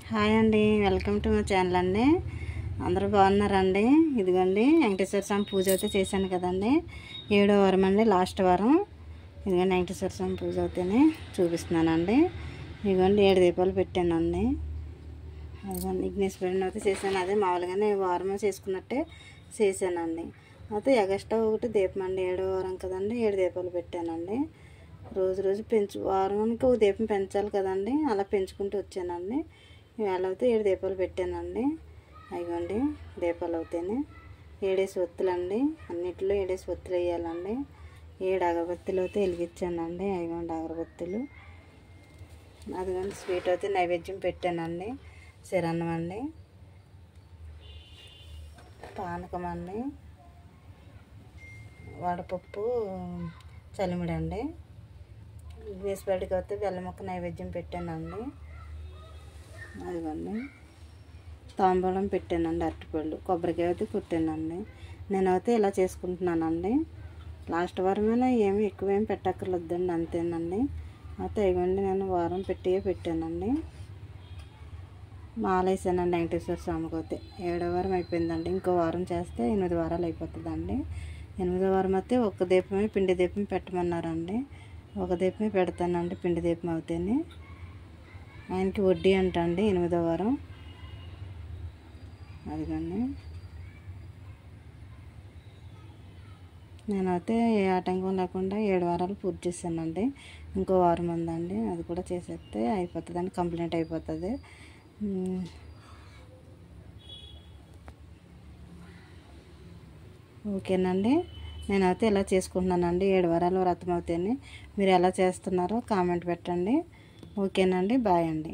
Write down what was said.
Hi అండి, welcome to my channel అండి. అందరూ బాగున్నారండి. ఇదిగోండి వెంకటేశ్వర స్వామి పూజ అయితే చేశాను కదండి. 7వ వారం అండి, లాస్ట్ వారం. ఇదిగోండి వెంకటేశ్వర స్వామి పూజ అయితేనే చూపిస్తున్నానండి. ఇదిగోండి 7 దీపాలు పెట్టానండి. అదిగోండి విఘ్నేశ్వరుని అయితే చేశాను. అదే మామూలుగానే వారం చేసుకున్నట్టే చేశానండి. అయితే ఎగస్ట్రా ఒకటి దీపం అండి, 7వ వారం కదండి, 7 దీపాలు పెట్టానండి. రోజు వారానికి ఒక దీపం పెంచాలి కదండి, అలా పెంచుకుంటూ వచ్చానండి. ఇవాళ అయితే 7 దీపాలు పెట్టానండి. అయిగోండి దీపాలు అవుతాయి 7 ఒత్తులండి. అన్నిటిలో 7 ఒత్తులు వేయాలండి. 7 అగరబత్తులు అయితే వెలిగించానండి. అయిగోండి అగరబత్తులు. అదిగోండి స్వీట్ అయితే నైవేద్యం పెట్టానండి. శరన్నం అండి, పానకం అండి, వడపప్పు, చలిమిడండి. విఘ్నేశ్వరుడికి అయితే బెల్లం ముక్క నైవేద్యం పెట్టానండి. అదిగోండి తాంబూలం పెట్టానండి, అరటిపళ్ళు, కొబ్బరికాయ అయితే కొట్టానండి. నేనైతే ఇలా చేసుకుంటున్నానండి. లాస్ట్ వారమైనా ఏమి ఎక్కువేమి పెట్టక్కర్లేదండి, అంతేనండి. అయితే ఇవ్వండి నేను వారం పెట్టానండి. మాల వేసానండి వెంకటేశ్వర స్వామికి. అయితే 7వ వారం అయిపోయిందండి. ఇంకో వారం చేస్తే 8 వారాలు అయిపోతుందండి. 8వ వారం అయితే ఒక్క దీపమే పిండి దీపం పెట్టమన్నారండి. ఒక దీపమే పెడతానండి పిండి దీపం అవుతేనే. ఆయనకి వడ్డీ అంటండి 8వ వారం. అదిగండి నేనైతే ఏ ఆటంకం లేకుండా 7 వారాలు పూర్తి చేశానండి. ఇంకో వారం ఉందండి, అది కూడా చేసేస్తే అయిపోతుందండి, కంప్లీట్ అయిపోతుంది. ఓకేనండి, నేనైతే ఇలా చేసుకుంటున్నానండి. 7 వారాలు వ్రతం అవుతాయని మీరు ఎలా చేస్తున్నారో కామెంట్ పెట్టండి. ఓకేనండి, బాయ్ అండి.